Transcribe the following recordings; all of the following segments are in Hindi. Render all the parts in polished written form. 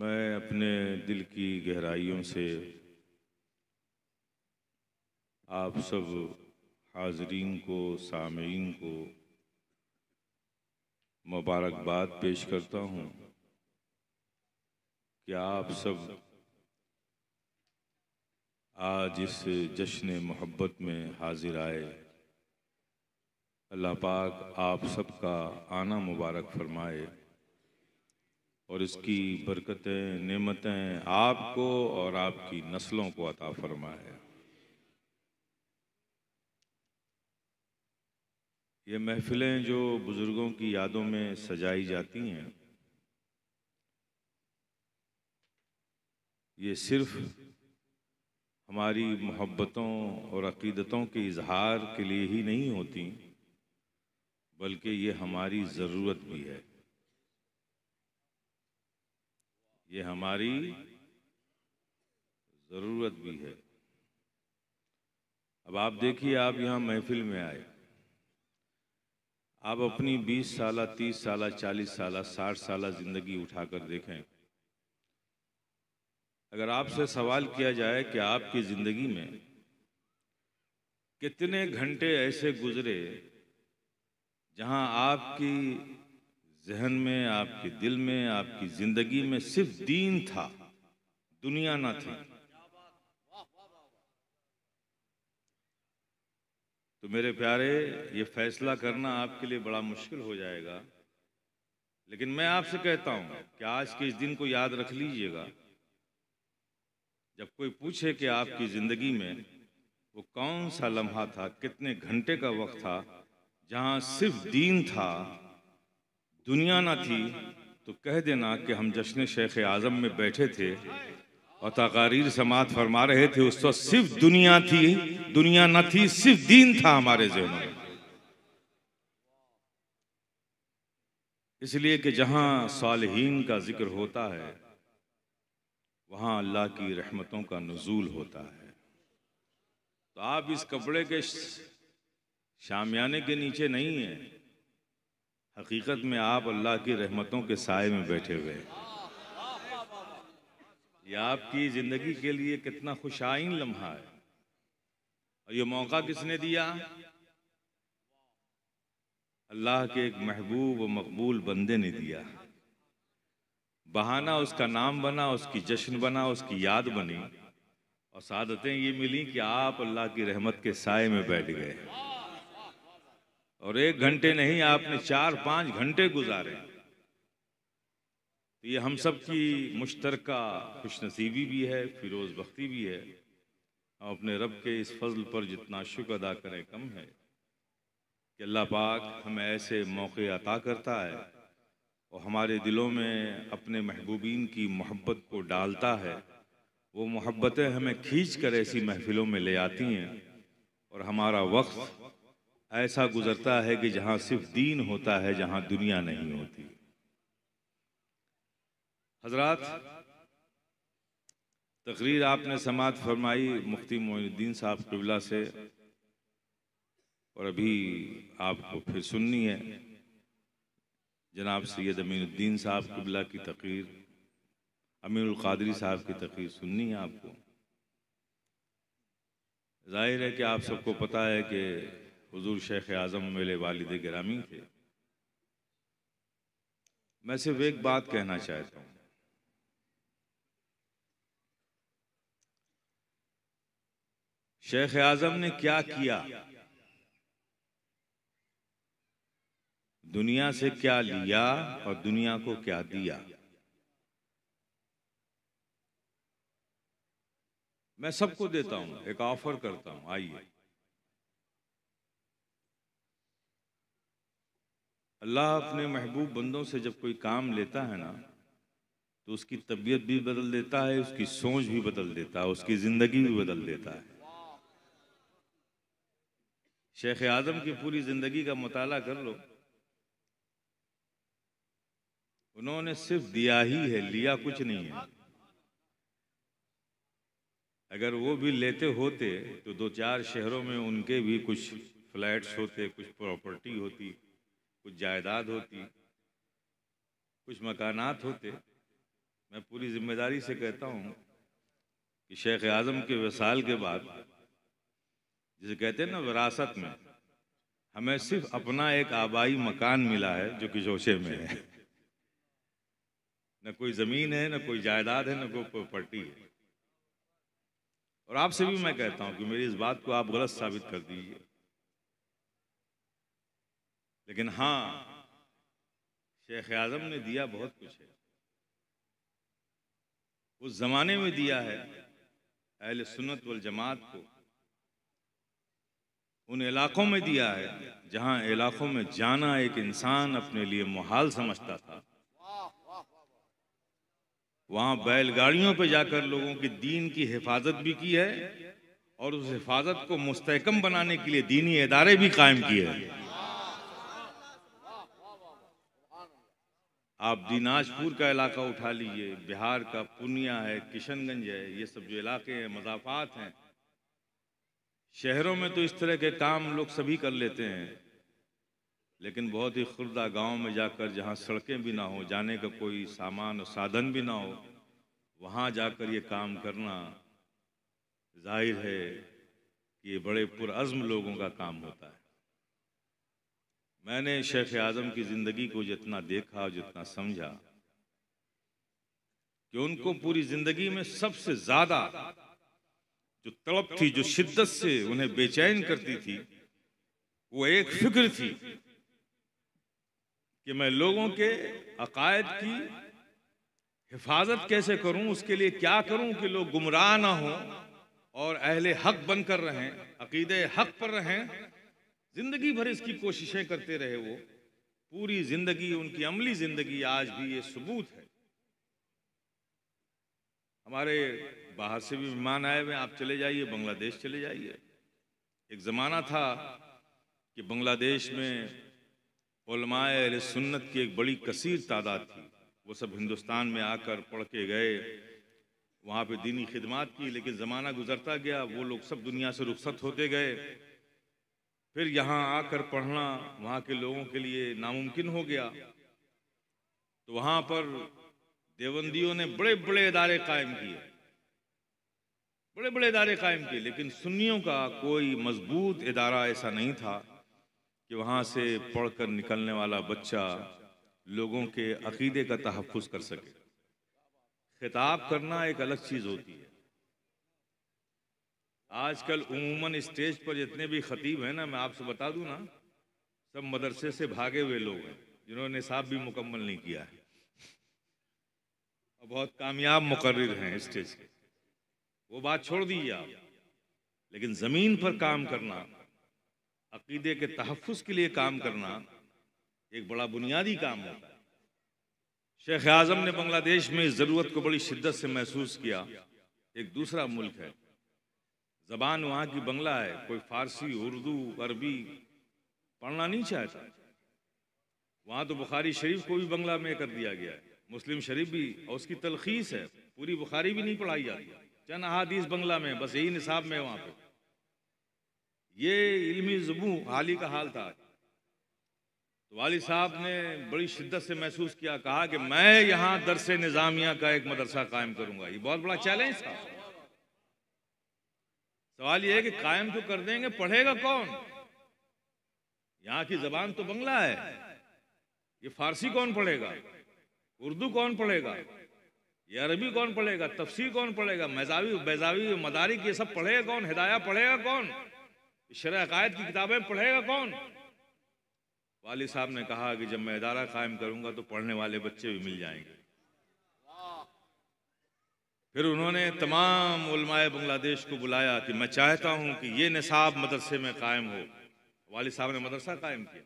मैं अपने दिल की गहराइयों से आप सब हाज़रीन को, सामीन को मुबारकबाद पेश करता हूँ कि आप सब आज इस जश्न मोहब्बत में हाजिर आए। अल्लाह पाक आप सबका आना मुबारक फरमाए और इसकी बरकतें, नेमतें आपको और आपकी नस्लों को अता फरमाए। ये महफिलें जो बुज़ुर्गों की यादों में सजाई जाती हैं, ये सिर्फ हमारी मोहब्बतों और अक़ीदतों के इजहार के लिए ही नहीं होती, बल्कि ये हमारी ज़रूरत भी है। ये हमारी ज़रूरत भी है। अब आप देखिए, आप यहाँ महफिल में आए, आप अपनी 20 साल, 30 साल, 40 साल, 60 साल ज़िंदगी उठाकर देखें। अगर आपसे सवाल किया जाए कि आपकी ज़िंदगी में कितने घंटे ऐसे गुजरे जहां आपकी जहन में, आपके दिल में, आपकी ज़िंदगी में सिर्फ दीन था, दुनिया ना थी, तो मेरे प्यारे, ये फैसला करना आपके लिए बड़ा मुश्किल हो जाएगा। लेकिन मैं आपसे कहता हूं कि आज के इस दिन को याद रख लीजिएगा। जब कोई पूछे कि आपकी ज़िंदगी में वो कौन सा लम्हा था, कितने घंटे का वक्त था जहां सिर्फ दीन था, दुनिया ना थी, तो कह देना कि हम जश्न शेख आज़म में बैठे थे और तकारीर समात फरमा रहे थे। उस वक्त सिर्फ दुनिया थी, दुनिया न थी, सिर्फ दीन था हमारे ज़हनों में। इसलिए कि जहां सालिहीन का जिक्र होता है, वहां अल्लाह की रहमतों का नुज़ूल होता है। तो आप इस कपड़े के शामियाने के नीचे नहीं हैं, हकीकत में आप अल्लाह की रहमतों के साए में बैठे हुए हैं। ये आपकी ज़िंदगी के लिए कितना खुशाइन लम्हा है, और ये मौका किसने दिया? अल्लाह के एक महबूब व मकबूल बंदे ने दिया। बहाना उसका नाम बना, उसकी जश्न बना, उसकी याद बनी, और सादतें ये मिली कि आप अल्लाह की रहमत के साए में बैठ गए। और 1 घंटे नहीं, आपने 4-5 घंटे गुजारे। तो ये हम सब की मुश्तरका खुशनसीबी भी है, फिरोज़ बख्ती भी है। हम अपने रब के इस फजल पर जितना शुक्र अदा करें कम है कि अल्लाह पाक हमें ऐसे मौके अता करता है और हमारे दिलों में अपने महबूबीन की मोहब्बत को डालता है। वो मोहब्बतें हमें खींच कर ऐसी महफिलों में ले आती हैं और हमारा वक्त ऐसा गुजरता है कि जहाँ सिर्फ दीन होता है, जहाँ दुनिया नहीं होती। हजरात, तकरीर आपने समात फरमाई मुफ्ती मोइनुद्दीन साहब क़िबला से, और अभी आपको फिर सुननी है जनाब सैयद अमीनुद्दीन साहब क़िबला की तकरीर, अमीरुल क़ादरी साहब की तकरीर सुननी है आपको। जाहिर है कि आप सबको पता है कि हुजूर शेख आज़म मेरे वालिद गिरामी थे। मैं सिर्फ एक बात कहना चाहता हूँ, शेख आज़म ने क्या किया, दुनिया से क्या लिया और दुनिया को क्या दिया। मैं सबको देता हूं, एक ऑफर करता हूं, आइए। अल्लाह अपने महबूब बंदों से जब कोई काम लेता है ना, तो उसकी तबीयत भी बदल देता है, उसकी सोच भी बदल देता है, उसकी जिंदगी भी बदल देता है। शेख आज़म की पूरी जिंदगी का मुताला कर लो, उन्होंने सिर्फ दिया ही है, लिया कुछ नहीं है। अगर वो भी लेते होते तो 2-4 शहरों में उनके भी कुछ फ्लैट्स होते, कुछ प्रॉपर्टी होती, कुछ जायदाद होती, कुछ मकानात होते। मैं पूरी जिम्मेदारी से कहता हूँ कि शेख आज़म के विसाल के बाद, जिसे कहते हैं ना विरासत में, हमें सिर्फ अपना एक आबाई मकान मिला है जो कि जोशे में है। न कोई ज़मीन है, न कोई जायदाद है, न कोई प्रॉपर्टी है। और आपसे भी मैं कहता हूँ कि मेरी इस बात को आप गलत साबित कर दीजिए, लेकिन हाँ, शेख आज़म ने दिया बहुत कुछ है। उस जमाने में दिया है अहले सुन्नत वल जमात को, उन इलाकों में दिया है जहां इलाकों में जाना एक इंसान अपने लिए मुहाल समझता था। वहां बैलगाड़ियों पे जाकर लोगों की दीन की हिफाजत भी की है और उस हिफाजत को मुस्तहकम बनाने के लिए दीनी इदारे भी कायम किए हैं। आप दिनाजपुर का इलाका उठा लीजिए, बिहार का पूर्णिया है, किशनगंज है, ये सब जो इलाके हैं, मज़ाफ़ात हैं। शहरों में तो इस तरह के काम लोग सभी कर लेते हैं, लेकिन बहुत ही खुर्दा गांव में जाकर जहां सड़कें भी ना हो, जाने का कोई सामान और साधन भी ना हो, वहां जाकर ये काम करना जाहिर है कि ये बड़े पुरअज़्म लोगों का काम होता है। मैंने शेख आज़म की ज़िंदगी को जितना देखा और जितना समझा कि उनको पूरी ज़िंदगी में सबसे ज़्यादा जो तड़प थी, जो शिद्दत से उन्हें बेचैन करती थी, वो एक फिक्र थी कि मैं लोगों के अकायद की हिफाजत कैसे करूं, उसके लिए क्या करूं कि लोग गुमराह ना हो और अहले हक बनकर रहें, अकीदे हक पर रहें। जिंदगी भर इसकी कोशिशें करते रहे वो, पूरी जिंदगी, उनकी अमली जिंदगी आज भी ये सबूत है। हमारे बाहर से भी मेहमान आए हुए, आप चले जाइए, बांग्लादेश चले जाइए। एक ज़माना था कि बांग्लादेश में उलमाए अहले सुन्नत की एक बड़ी कसीर तादाद थी। वो सब हिंदुस्तान में आकर पढ़ के गए, वहाँ पे दीनी खिदमात की, लेकिन ज़माना गुजरता गया, वो लोग सब दुनिया से रुखसत होते गए। फिर यहाँ आकर पढ़ना वहाँ के लोगों के लिए नामुमकिन हो गया। तो वहाँ पर देवबंदियों ने बड़े बड़े इदारे कायम किए, बड़े बड़े इदारे कायम किए, लेकिन सुन्नियों का कोई मजबूत इदारा ऐसा नहीं था कि वहाँ से पढ़कर निकलने वाला बच्चा लोगों के अकीदे का तहफ़्फ़ुज़ कर सके। खिताब करना एक अलग चीज़ होती है। आजकल उमूमन स्टेज पर जितने भी खतीब हैं ना, मैं आपसे बता दूं ना, सब मदरसे से भागे हुए लोग हैं जिन्होंने निसाब भी मुकम्मल नहीं किया है और बहुत कामयाब मुकर्रिर हैं स्टेज के। वो बात छोड़ दीजिए आप, लेकिन ज़मीन पर काम करना, अकीदे के तहफ़्फ़ुज़ के लिए काम करना एक बड़ा बुनियादी काम होता है। शेख आज़म ने बांग्लादेश में इस ज़रूरत को बड़ी शिद्दत से महसूस किया। एक दूसरा मुल्क है, ज़बान वहाँ की बंगला है, कोई फ़ारसी, उर्दू, अरबी पढ़ना नहीं चाहता। वहाँ तो बुखारी शरीफ को भी बंगला में कर दिया गया है, मुस्लिम शरीफ भी, और उसकी तलखीस है, पूरी बुखारी भी नहीं पढ़ाई जाती, चंद अहादीस बंगला में, बस यही निसाब में वहाँ पे। ये इल्मी ज़ुबू हाली का हाल था। तो वालिद साहब ने बड़ी शिद्दत से महसूस किया, कहा कि मैं यहाँ दरसे निज़ामिया का एक मदरसा कायम करूँगा। ये बहुत बड़ा चैलेंज था। सवाल ये है कि कायम तो कर देंगे, पढ़ेगा कौन? यहाँ की ज़बान तो बंगला है, ये फारसी कौन पढ़ेगा, उर्दू कौन पढ़ेगा, ये अरबी कौन पढ़ेगा, तफसीर कौन पढ़ेगा, मज़ावी बैज़ावी मदारिक ये सब पढ़ेगा कौन, हिदाया पढ़ेगा कौन, शरअ अक़ायद की किताबें पढ़ेगा कौन? वालिद साहब ने कहा कि जब मैं इदारा कायम करूंगा तो पढ़ने वाले बच्चे भी मिल जाएंगे। फिर उन्होंने तमाम उलमाए बांग्लादेश को बुलाया कि मैं चाहता हूं कि ये निसाब मदरसे में कायम हो। वालिद साहब ने मदरसा कायम किया।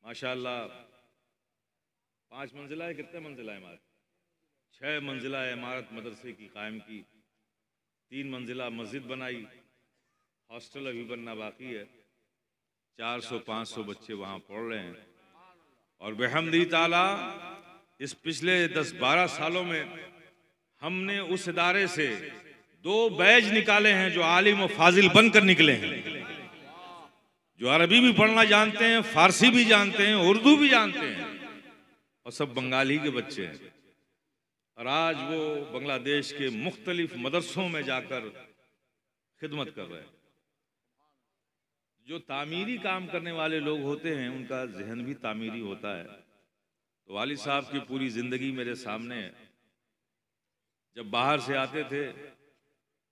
माशाअल्लाह 5 मंजिला है, कितने मंजिला है इमारत? 6 मंजिला इमारत मदरसे की कायम की। 3 मंजिला मस्जिद बनाई, हॉस्टल अभी बनना बाकी है। 400-500 बच्चे वहाँ पढ़ रहे हैं। और बेहमदी ताला इस पिछले 10-12 सालों में हमने उस इदारे से 2 बैच निकाले हैं जो आलिम और फाजिल बनकर निकले हैं, जो अरबी भी पढ़ना जानते हैं, फारसी भी जानते हैं, उर्दू भी जानते हैं, और सब बंगाली के बच्चे हैं। और आज वो बांग्लादेश के मुख्तलिफ मदरसों में जाकर खिदमत कर रहे हैं। जो तामीरी काम करने वाले लोग होते हैं उनका जहन भी तामीरी होता है। तो वालिद साहब की पूरी ज़िंदगी मेरे सामने है। जब बाहर से आते थे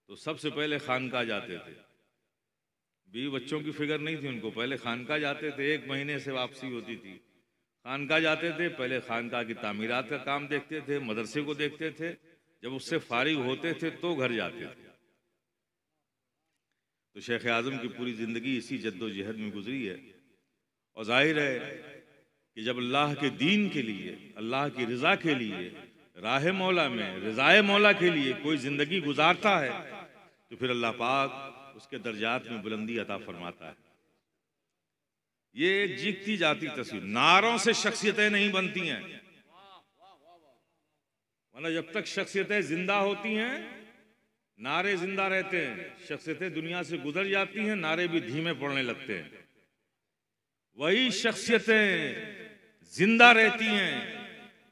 तो सबसे पहले खानका जाते थे। बीवी बच्चों की फिक्र नहीं थी उनको, पहले खानका जाते थे। 1 महीने से वापसी होती थी। खानका जाते थे, पहले खानका की तामीरात का काम देखते थे, मदरसे को देखते थे। जब उससे फारिग होते थे तो घर जाते थे। तो शेख आज़म की पूरी ज़िंदगी इसी जद्दोजहद में गुजरी है। और जाहिर है कि जब अल्लाह के दीन के लिए, अल्लाह की रज़ा के लिए, राह मौला में रज़ाए मौला के लिए कोई ज़िंदगी गुजारता है तो फिर अल्लाह पाक उसके दर्जात में बुलंदी अता फरमाता है। ये एक जीती जाती तस्वीर, नारों से शख्सियतें नहीं बनती हैं, वरना जब तक शख्सियतें जिंदा होती हैं नारे जिंदा रहते हैं। शख्सियतें दुनिया से गुजर जाती हैं, नारे भी धीमे पड़ने लगते हैं। वही शख्सियतें जिंदा रहती हैं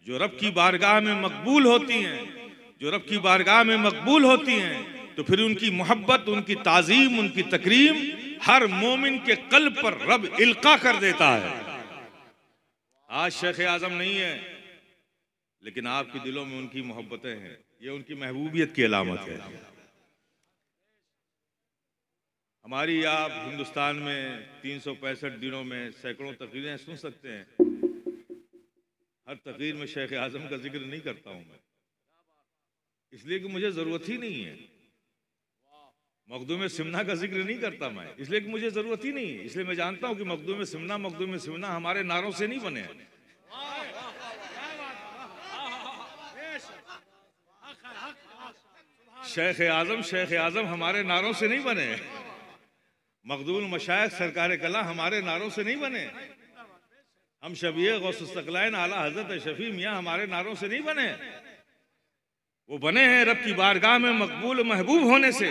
जो रब की बारगाह में मकबूल होती हैं। जो रब की बारगाह में मकबूल होती हैं तो फिर उनकी मोहब्बत, उनकी ताज़ीम, उनकी तकरीम हर मोमिन के कल्ब पर रब इल्का कर देता है। आज शेख आज़म नहीं है लेकिन आपके दिलों में उनकी मोहब्बतें हैं। ये उनकी महबूबियत की अलामत है। हमारी आप हिंदुस्तान में 365 दिनों में सैकड़ों तकरीरें सुन सकते हैं। हर तकरीर में शेख आज़म का जिक्र नहीं करता हूं मैं, इसलिए कि मुझे ज़रूरत ही नहीं है। मखदूम सिमना का जिक्र नहीं करता मैं, इसलिए कि मुझे ज़रूरत ही नहीं है। इसलिए मैं जानता हूं कि मखदूम सिमना हमारे नारों से नहीं बने हैं। शेख आज़म हमारे नारों से नहीं बने। मखदूम मशाइख सरकार कला हमारे नारों से नहीं बने। हम शबीए गौसुस्तकलाइन आला हजरत शफी मियाँ हमारे नारों से नहीं बने। वो बने हैं रब की बारगाह में मकबूल महबूब होने से।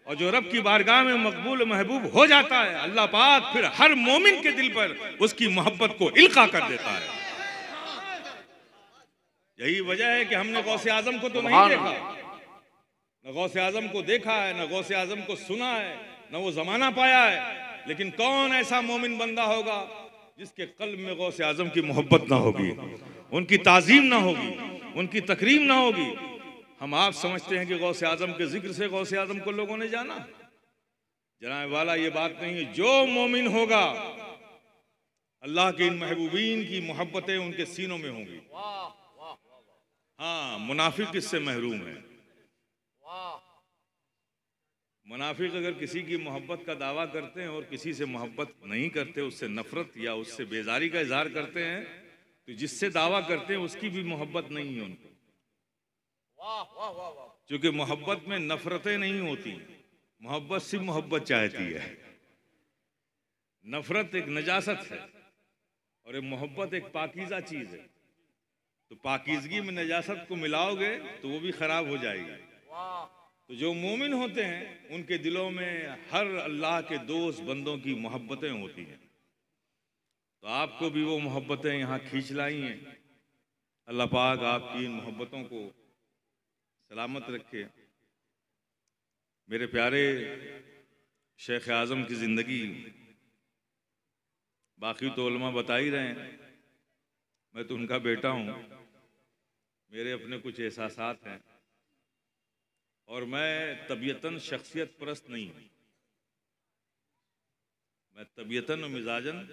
और जो रब की बारगाह में मकबूल महबूब हो जाता है अल्लाह पाक फिर हर मोमिन के दिल पर उसकी मोहब्बत को इल्का कर देता है। यही वजह है कि हमने गौसे आजम को तो नहीं देखा, न गौसे आजम को देखा है, न गौसे आजम को सुना है, न वो जमाना पाया है। लेकिन कौन ऐसा मोमिन बंदा होगा जिसके कल्ब में गौसे आजम की मोहब्बत ना होगी, उनकी ताजीम ना होगी, उनकी तकरीम ना होगी। हम आप समझते हैं कि गौसे आजम के जिक्र से गौसे आजम को लोगों ने जाना। जनाब वाला ये बात नहीं है। जो मोमिन होगा अल्लाह के इन महबूबीन की मोहब्बतें उनके सीनों में होंगी। हाँ, मुनाफिक इससे महरूम है। मुनाफिक अगर किसी की मोहब्बत का दावा करते हैं और किसी से मोहब्बत नहीं करते, उससे नफरत या उससे बेजारी का इजहार करते हैं, तो जिससे दावा करते हैं उसकी भी मोहब्बत नहीं है उनको। क्योंकि मोहब्बत में नफरतें नहीं होती, मोहब्बत सिर्फ मोहब्बत चाहती है। नफरत एक नजासत है और एक मोहब्बत एक पाकीज़ा चीज है। तो पाकीज़गी में नजासत को मिलाओगे तो वो भी खराब हो जाएगी। तो जो मोमिन होते हैं उनके दिलों में हर अल्लाह के दोस्त बंदों की मोहब्बतें होती हैं। तो आपको भी वो मोहब्बतें यहाँ खींच लाई हैं। अल्लाह पाक आपकी इन मोहब्बतों को सलामत रखे। मेरे प्यारे शेख आज़म की ज़िंदगी, बाकी तो उलमा बता ही रहे हैं, मैं तो उनका बेटा हूँ। मेरे अपने कुछ एहसासात हैं और मैं तबीयतन शख्सियत परस्त नहीं हूँ। मैं तबीयतन और मिजाजन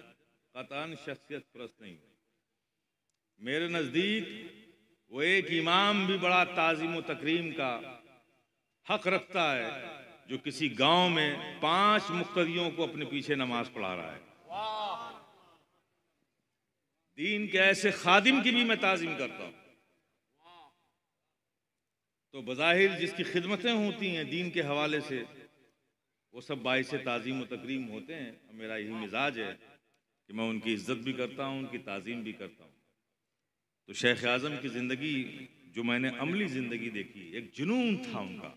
कतान शख्सियत परस्त नहीं हूँ। मेरे नज़दीक वो एक इमाम भी बड़ा ताज़ीम व तकरीम का हक रखता है जो किसी गांव में 5 मुक्तदियों को अपने पीछे नमाज पढ़ा रहा है। दीन के ऐसे खादिम की भी मैं ताज़ीम करता हूँ। तो बज़ाहिर जिसकी खिदमतें होती हैं दीन के हवाले से, वो सब बाइसे ताज़ीम व तकरीम होते हैं। मेरा यही मिजाज है कि मैं उनकी इज्जत भी करता हूँ, उनकी ताज़ीम भी करता हूँ। तो शेख आज़म की ज़िंदगी जो मैंने अमली ज़िंदगी देखी, एक जुनून था उनका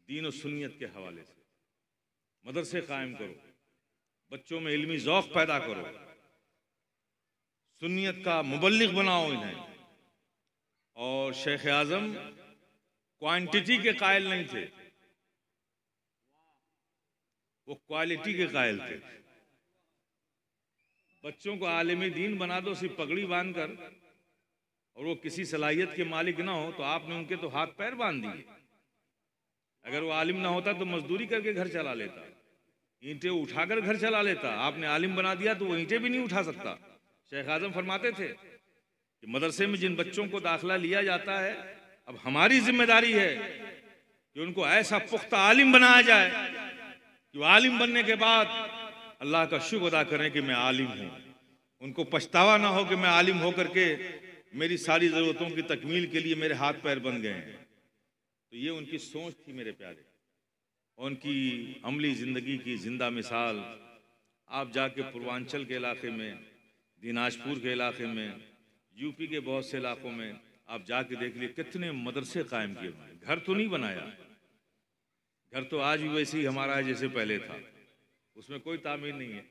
दीन और सुन्नियत के हवाले से। मदरसे कायम करो, बच्चों में इल्मी ज़ौक़ पैदा करो, सुन्नियत का मुबल्लिग बनाओ इन्हें। और शेख आजम क्वांटिटी के कायल नहीं थे, वो क्वालिटी के कायल थे। बच्चों को आलिम दीन बना दो सिर्फ पगड़ी बांधकर, और वो किसी सलाहियत के मालिक ना हो तो आपने उनके तो हाथ पैर बांध दिए। अगर वो आलिम ना होता तो मजदूरी करके घर चला लेता, ईंटें उठाकर घर चला लेता। आपने आलिम बना दिया तो वो ईंटें भी नहीं उठा सकता। शेख आजम फरमाते थे कि मदरसे में जिन बच्चों को दाखिला लिया जाता है, अब हमारी जिम्मेदारी है कि उनको ऐसा पुख्ता आलिम बनाया जाए कि वो आलिम बनने के बाद अल्लाह का शुक्र अदा करें कि मैं आलिम हूँ। उनको पछतावा ना हो कि मैं आलिम होकर के मेरी सारी ज़रूरतों की तकमील के लिए मेरे हाथ पैर बन गए हैं। तो ये उनकी सोच थी मेरे प्यारे। उनकी अमली ज़िंदगी की जिंदा मिसाल आप जाके पूर्वांचल के इलाके में, दिनाजपुर के इलाके में, यूपी के बहुत से इलाकों में आप जाके देख लिए कितने मदरसे कायम किए हुए हैं। घर तो नहीं बनाया, घर तो आज भी वैसे ही हमारा है जैसे पहले था, उसमें कोई तामीर नहीं है,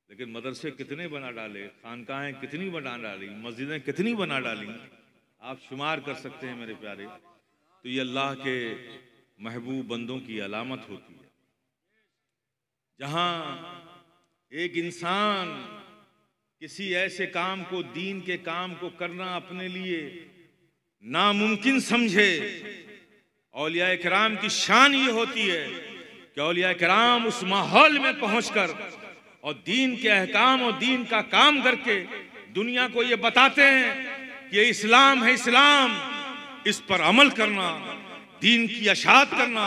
लेकिन मदरसे कितने बना डाले, खानकाहें कितनी बना डाली, मस्जिदें कितनी बना डाली, आप शुमार कर सकते हैं मेरे प्यारे। तो ये अल्लाह के महबूब बंदों की अलामत होती है। जहां एक इंसान किसी ऐसे काम को, दीन के काम को करना अपने लिए नामुमकिन समझे, औलिया किराम की शान ये होती है कि औलिया किराम उस माहौल में पहुंचकर और दीन के अहकाम और दीन का काम करके दुनिया को ये बताते हैं कि ये इस्लाम है, इस्लाम, इस पर अमल करना, दीन की अशात करना,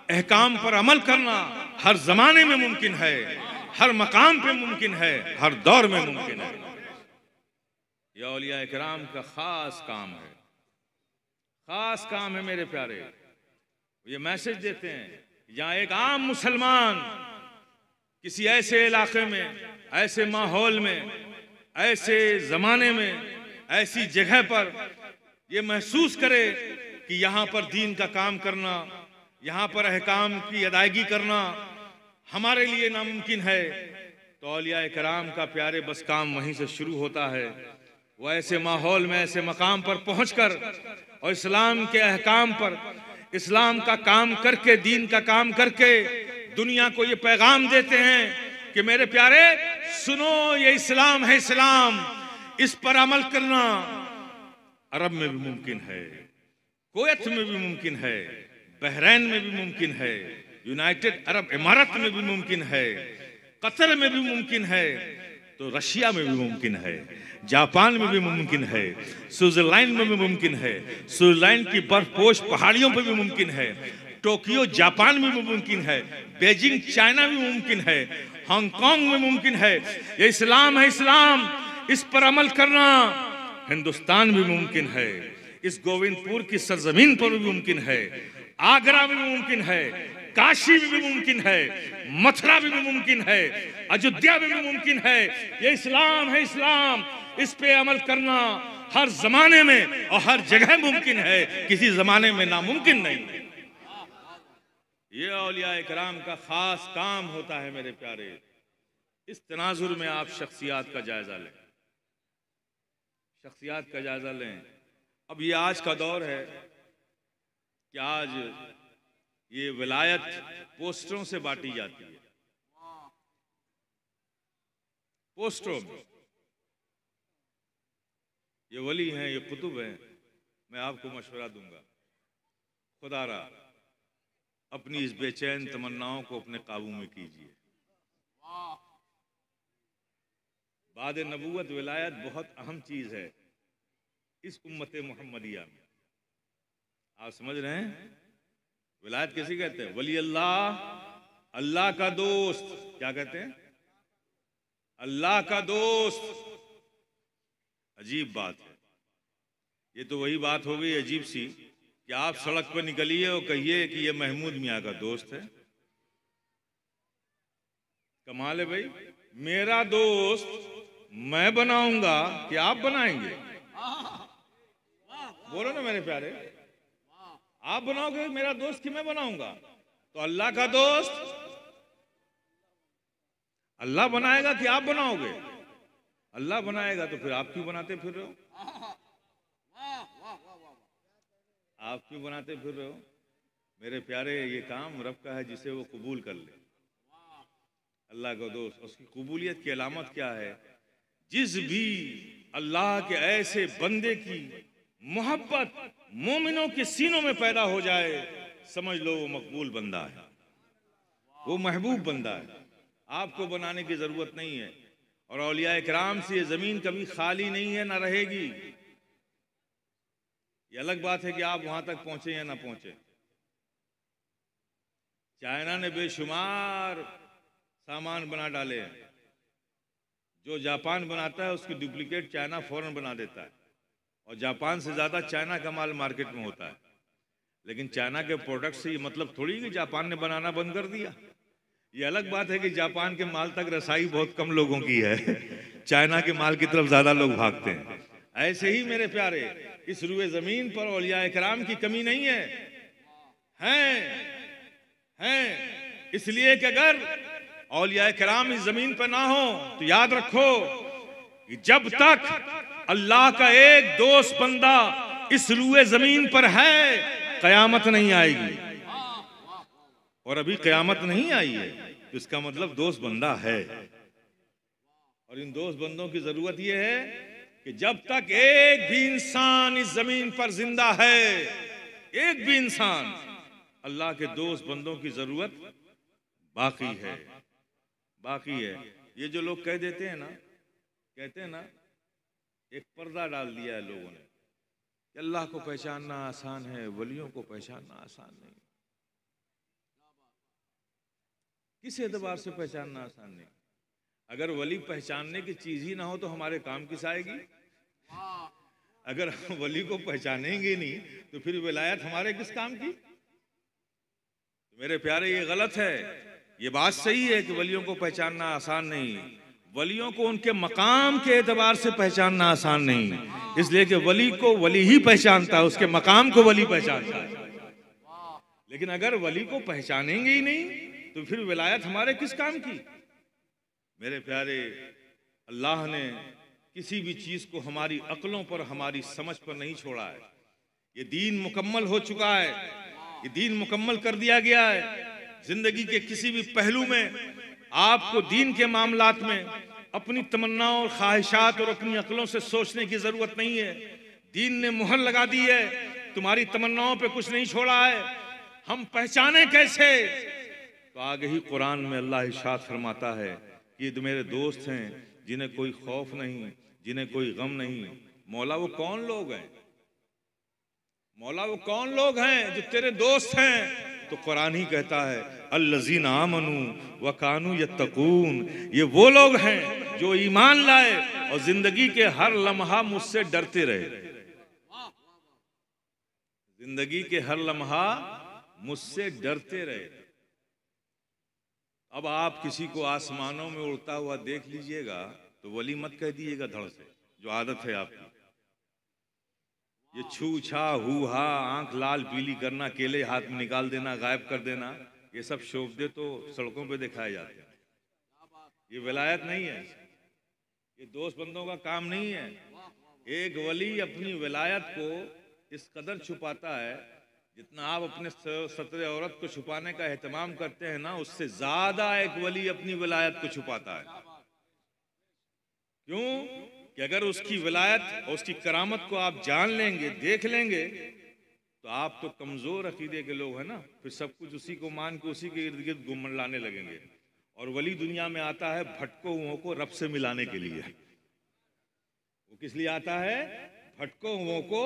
अहकाम पर अमल करना हर जमाने में मुमकिन है, हर मकाम पे मुमकिन है, हर दौर में मुमकिन है। यह औलिया किराम का खास काम है, खास काम है मेरे प्यारे। ये मैसेज देते हैं जहां एक आम मुसलमान किसी ऐसे इलाके में, ऐसे माहौल में, ऐसे जमाने में, ऐसी जगह पर ये महसूस करे कि यहाँ पर दीन का काम करना, यहाँ पर अहकाम की अदायगी करना हमारे लिए नामुमकिन है, तो औलिया किराम का प्यारे बस काम वहीं से शुरू होता है। वो ऐसे माहौल में, ऐसे मकाम पर पहुंचकर और इस्लाम के अहकाम पर इस्लाम का काम करके, दीन का काम करके दुनिया को ये पैगाम देते हैं कि मेरे प्यारे सुनो, ये इस्लाम है, इस्लाम, इस पर अमल करना अरब में भी मुमकिन है, कुवैत में भी मुमकिन है, बहरैन में भी मुमकिन है, यूनाइटेड अरब इमारत में भी मुमकिन है, कतर में भी मुमकिन है, तो रशिया में भी मुमकिन है, जापान में भी मुमकिन है, स्विट्जरलैंड में भी मुमकिन है, स्विट्जरलैंड की बर्फपोश पहाड़ियों पर भी मुमकिन है, टोक्यो जापान में भी मुमकिन है, बीजिंग चाइना में मुमकिन है, हांगकांग में मुमकिन है। ये इस्लाम है, इस्लाम, इस पर अमल करना हिंदुस्तान में मुमकिन है, इस गोविंदपुर की सरजमीन पर भी मुमकिन है, आगरा में भी मुमकिन है, काशी में भी मुमकिन है, मथुरा में भी मुमकिन है, अयोध्या में भी मुमकिन है। ये इस्लाम है, इस्लाम, इस पे अमल करना हर जमाने में और हर जगह मुमकिन है, किसी जमाने में नामुमकिन नहीं है। ये औलिया किराम का खास काम होता है मेरे प्यारे। इस तनाजुर में आप शख्सियात का जायजा लें, शख्सियात का जायजा लें। अब ये आज का दौर है कि आज ये विलायत पोस्टरों से बांटी जाती है, पोस्टरों में। ये वली हैं, ये कुतुब हैं। मैं आपको मशवरा दूंगा, खुदारा अपनी इस बेचैन तमन्नाओं को अपने काबू में कीजिए। बाद नबूवत विलायत बहुत अहम चीज है इस उम्मत मोहम्मदिया में। आप समझ रहे हैं विलायत कैसे कहते हैं? वली अल्लाह, अल्लाह का दोस्त। क्या कहते हैं? अल्लाह का दोस्त। अजीब बात है। ये तो वही बात हो गई अजीब सी कि आप सड़क पर निकलिए और कहिए कि ये महमूद मियाँ का दोस्त है। कमाल है भाई। मेरा दोस्त मैं बनाऊंगा कि आप बनाएंगे? बोलो ना मेरे प्यारे, आप बनाओगे मेरा दोस्त कि मैं बनाऊंगा? तो अल्लाह का दोस्त अल्लाह बनाएगा कि आप बनाओगे? अल्लाह बनाएगा तो फिर आप क्यों बनाते फिर रहे हो? आप क्यों बनाते फिर रहे हो? मेरे प्यारे, ये काम रब का है जिसे वो कबूल कर ले। अल्लाह का दोस्त, उसकी कबूलियत की अलामत क्या है? जिस भी अल्लाह के ऐसे बंदे की मोहब्बत मोमिनों के सीनों में पैदा हो जाए, समझ लो वो मकबूल बंदा है, वो महबूब बंदा है। आपको बनाने की जरूरत नहीं है। और औलिया इकराम से ये जमीन कभी खाली नहीं है, ना रहेगी। ये अलग बात है कि आप वहां तक पहुंचे या ना पहुंचे। चाइना ने बेशुमार सामान बना डाले हैं। जो जापान बनाता है उसकी डुप्लीकेट चाइना फौरन बना देता है, और जापान से ज्यादा चाइना का माल मार्केट में होता है। लेकिन चाइना के प्रोडक्ट से ये मतलब थोड़ी कि जापान ने बनाना बंद कर दिया। ये अलग बात है कि जापान के माल तक रसाई बहुत कम लोगों की है, चाइना के माल की तरफ ज्यादा लोग भागते हैं। ऐसे ही मेरे प्यारे, इस रुए जमीन पर औलिया इकराम की कमी नहीं है, हैं। इसलिए कि अगर औलिया इकराम इस जमीन पर ना हो तो याद रखो कि जब तक अल्लाह का एक दोस्त बंदा इस रुए जमीन पर है, कयामत नहीं आएगी। और अभी कयामत नहीं आई है तो इसका मतलब दोस्त बंदा है। और इन दोस्त बंदों की जरूरत यह है कि जब तक एक भी इंसान इस जमीन पर जिंदा है, एक भी इंसान, अल्लाह के दोस्त बंदों की जरूरत बाकी है, बाकी है। ये जो लोग कह देते हैं ना, कहते हैं ना, एक पर्दा डाल दिया है लोगों ने कि अल्लाह को पहचानना आसान है, वलियों को पहचानना आसान नहीं। किस एतबार से पहचानना आसान नहीं? अगर वली पहचानने की चीज ही ना हो तो हमारे काम किस आएगी? अगर हम वली को पहचानेंगे नहीं तो फिर विलायत हमारे किस काम की? तो मेरे प्यारे, ये गलत है। ये बात सही है कि वलियों को पहचानना आसान नहीं, वलियों को उनके मकाम के एतबार से पहचानना आसान नहीं। इसलिए कि वली को वली ही पहचानता है, उसके मकाम को वली पहचानता है। लेकिन अगर वली को पहचानेंगे ही नहीं तो फिर विलायत हमारे किस काम की? मेरे प्यारे, अल्लाह ने किसी भी चीज को हमारी अक्लों पर, हमारी समझ पर नहीं छोड़ा है। ये दीन मुकम्मल हो चुका है, ये दीन मुकम्मल कर दिया गया है। जिंदगी के किसी भी पहलू में आपको दीन के मामलात में अपनी तमन्नाओं और ख्वाहिशात और अपनी अक्लों से सोचने की जरूरत नहीं है। दीन ने मुहर लगा दी है, तुम्हारी तमन्नाओं पे कुछ नहीं छोड़ा है। हम पहचाने कैसे? तो आगे ही कुरान में अल्लाह इरशाद फरमाता है कि ये मेरे दोस्त हैं जिन्हें कोई खौफ नहीं, जिन्हें कोई गम नहीं। मौला वो कौन लोग हैं? मौला वो कौन लोग हैं जो तेरे दोस्त हैं? तो कुरान ही कहता है अल्लज़ीना आमनू व कानू यत्तकून। ये वो लोग हैं जो ईमान लाए और जिंदगी के हर लम्हा मुझसे डरते रहे। जिंदगी के हर लम्हा मुझसे डरते रहे। अब आप किसी को आसमानों में उड़ता हुआ देख लीजिएगा तो वली मत कह दीजिएगा धड़ से, जो आदत है आपकी। ये छू छा हु हा, आंख लाल पीली करना, केले हाथ में निकाल देना, गायब कर देना, ये सब शोभदे तो सड़कों पे दिखाए जाते हैं। ये विलायत नहीं है, ये दोस्त बंदों का काम नहीं है। एक वली अपनी विलायत को इस कदर छुपाता है, जितना आप अपने सतरे औरत को छुपाने का एहतमाम करते हैं ना, उससे ज्यादा एक वली अपनी विलायत को छुपाता है। क्यों? कि अगर उसकी विलायत और उसकी करामत को आप जान लेंगे, देख लेंगे, तो आप तो कमजोर अकीदे के लोग हैं ना, फिर सब कुछ उसी को मान के उसी के इर्द गिर्द घूमने लाने लगेंगे। और वली दुनिया में आता है भटको हुओं को रब से मिलाने के लिए। वो किस लिए आता है? भटको हुओं को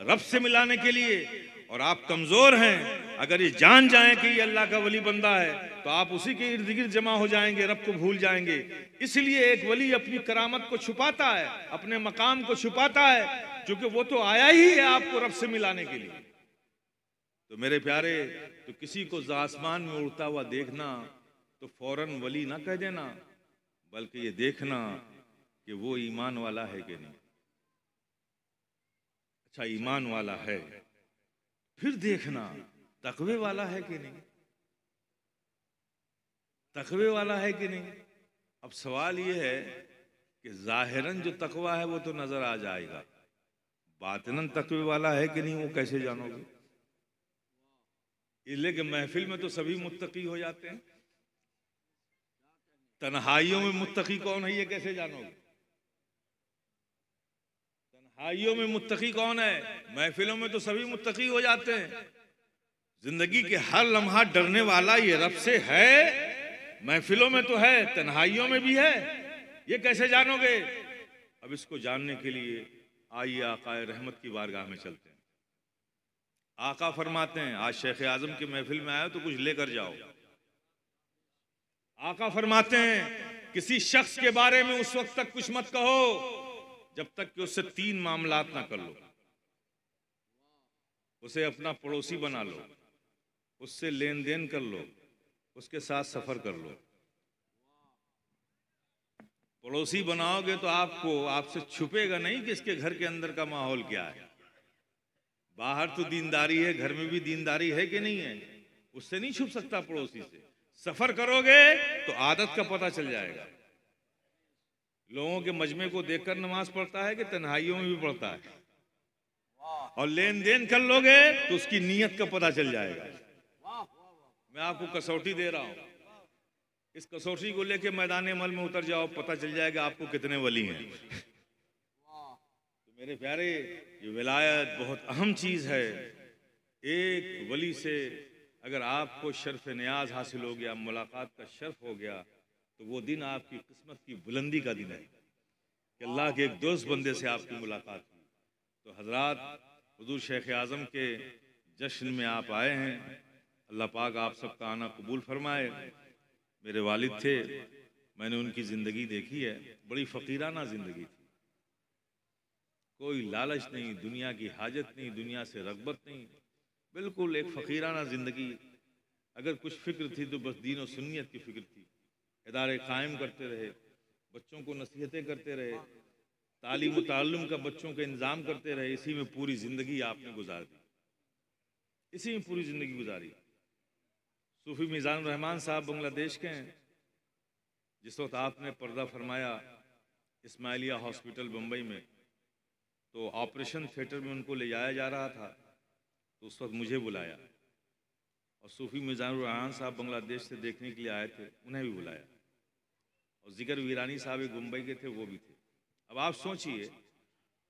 रब से मिलाने के लिए। और आप कमजोर हैं, अगर ये जान जाएं कि ये अल्लाह का वली बंदा है तो आप उसी के इर्द गिर्द जमा हो जाएंगे, रब को भूल जाएंगे। इसलिए एक वली अपनी करामत को छुपाता है, अपने मकाम को छुपाता है, क्योंकि वो तो आया ही है आपको रब से मिलाने के लिए। तो मेरे प्यारे, तो किसी को आसमान में उड़ता हुआ देखना तो फौरन वली ना कह देना, बल्कि ये देखना कि वो ईमान वाला है कि नहीं। अच्छा, ईमान वाला है, फिर देखना तकवे वाला है कि नहीं, तकवे वाला है कि नहीं। अब सवाल यह है कि जाहिरन जो तकवा है वो तो नजर आ जाएगा, बातिनन तकवे वाला है कि नहीं वो कैसे जानोगे? इसलिए कि महफिल में तो सभी मुत्तकी हो जाते हैं, तन्हाइयों में मुत्तकी कौन है ये कैसे जानोगे? तन्हाइयों में मुत्तकी कौन है? महफिलों में तो सभी मुत्तकी हो जाते हैं। जिंदगी के हर लम्हा डरने वाला ये रब से है, महफिलों में तो है, तन्हाइयों में भी है, ये कैसे जानोगे? अब इसको जानने के लिए आइए आकाए रहमत की बारगाह में चलते हैं। आका फरमाते हैं, आज शेख आजम की महफिल में आए तो कुछ लेकर जाओ। आका फरमाते हैं, किसी शख्स के बारे में उस वक्त तक कुछ मत कहो जब तक कि उससे 3 मामलात ना कर लो। उसे अपना पड़ोसी बना लो, उससे लेन देन कर लो, उसके साथ सफर कर लो। पड़ोसी बनाओगे तो आपसे छुपेगा नहीं कि इसके घर के अंदर का माहौल क्या है। बाहर तो दीनदारी है, घर में भी दीनदारी है कि नहीं है, उससे नहीं छुप सकता पड़ोसी से। सफर करोगे तो आदत का पता चल जाएगा। लोगों के मजमे को देखकर नमाज पढ़ता है कि तन्हाइयों में भी पढ़ता है। और लेन देन कर लोगे तो उसकी नीयत का पता चल जाएगा। मैं आपको कसौटी दे रहा हूं, इस कसौटी को लेके मैदान अमल में उतर जाओ, पता चल जाएगा आपको कितने वली हैं। तो मेरे प्यारे, ये विलायत बहुत अहम चीज है। एक वली से अगर आपको शर्फ नियाज हासिल हो गया, मुलाकात का शर्फ हो गया, तो वो दिन आपकी किस्मत की बुलंदी का दिन है कि अल्लाह के एक दोस्त बंदे से आपकी मुलाकात हुई। तो हजरात, हुजूर शेख आजम के जश्न में आप आए हैं, अल्लाह पाक आप सबका आना कबूल फरमाए। मेरे वालिद थे, मैंने उनकी ज़िंदगी देखी है, बड़ी फ़कीराना ज़िंदगी थी। कोई लालच नहीं, दुनिया की हाजत नहीं, दुनिया से रग़बत नहीं, बिल्कुल एक फ़कीराना ज़िंदगी। अगर कुछ फ़िक्र थी तो बस दीन और सुन्नियत की फ़िक्र थी। इदारे कायम करते रहे, बच्चों को नसीहतें करते रहे, तालीम और ताल्लुम का बच्चों का इंतज़ाम करते रहे। इसी में पूरी ज़िंदगी आपने गुजार दी, इसी में पूरी ज़िंदगी गुजारी। सूफी मीज़ानुर रहमान साहब बांग्लादेश के हैं। जिस वक्त आपने पर्दा फरमाया इस्माइलिया हॉस्पिटल बम्बई में, तो ऑपरेशन थिएटर में उनको ले जाया जा रहा था, तो उस वक्त मुझे बुलाया। और सूफी मीज़ानुर रहमान साहब बांग्लादेश से देखने के लिए आए थे, उन्हें भी बुलाया। और ज़िकर वीरानी साहब एक मुंबई के थे, वो भी थे। अब आप सोचिए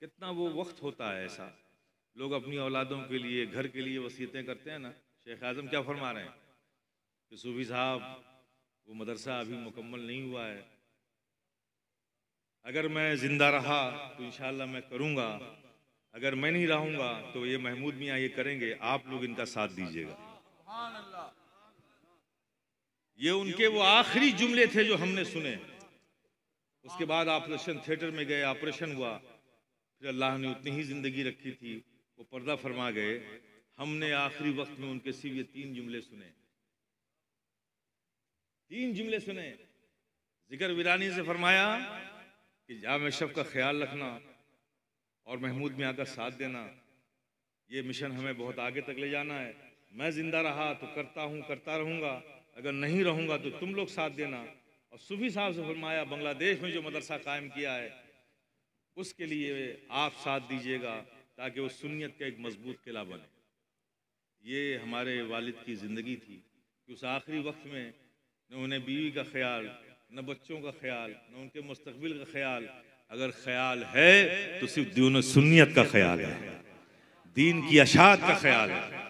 कितना वो वक्त होता है ऐसा, लोग अपनी औलादों के लिए, घर के लिए वसीयतें करते हैं ना। शेख आज़म क्या फरमा रहे हैं कि सूफी साहब, वो मदरसा अभी मुकम्मल नहीं हुआ है, अगर मैं जिंदा रहा तो इंशाअल्लाह मैं करूँगा, अगर मैं नहीं रहूँगा तो ये महमूद मियाँ ये करेंगे, आप लोग इनका साथ दीजिएगा। ये उनके वो आखिरी जुमले थे जो हमने सुने। उसके बाद ऑपरेशन थिएटर में गए, ऑपरेशन हुआ, फिर अल्लाह ने उतनी ही ज़िंदगी रखी थी, वो पर्दा फरमा गए। हमने आखिरी वक्त में उनके सिर्फ ये 3 जुमले सुने, 3 जुमले सुने। ज़िकर वीरानी से फरमाया कि जाम शब का ख्याल रखना और महमूद मियाँ का साथ देना, ये मिशन हमें बहुत आगे तक ले जाना है। मैं जिंदा रहा तो करता हूँ, करता रहूँगा, अगर नहीं रहूँगा तो तुम लोग साथ देना। और सूफी साहब से फरमाया, बांग्लादेश में जो मदरसा कायम किया है उसके लिए आप साथ दीजिएगा, ताकि वो सुन्नियत का एक मजबूत किला बने। ये हमारे वालिद की ज़िंदगी थी कि उस आखिरी वक्त में न उन्हें बीवी का ख्याल, न बच्चों का ख्याल, न उनके मुस्तकबिल का ख्याल। अगर ख्याल है तो सिर्फ दीन सुन्नियत का ख्याल है, दीन की अशात का ख्याल है।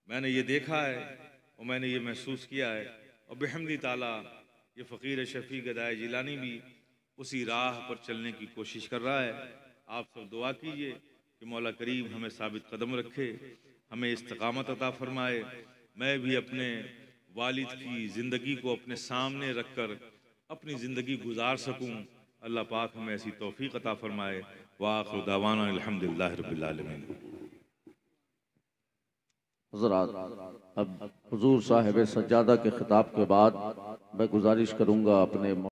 मैंने ये देखा है और मैंने ये महसूस किया है। और बिहम्दी ताला ये फ़कीर शफ़ी गदाए जिलानी भी उसी राह पर चलने की कोशिश कर रहा है। आप सब दुआ कीजिए कि मौला करीम हमें साबित कदम रखे, हमें इस्तिक़ामत अता फरमाए। मैं भी अपने वालिद की ज़िंदगी को अपने सामने रखकर अपनी ज़िंदगी गुजार सकूं। अल्लाह पाक हमें ऐसी तौफ़ीक़ अता फरमाए। व आखिरु दावाना अल्हम्दुलिल्लाहि रब्बिल आलमीन। हज़रात, अब हुज़ूर साहिब सज्जादा के खिताब के बाद मैं गुजारिश करूँगा अपने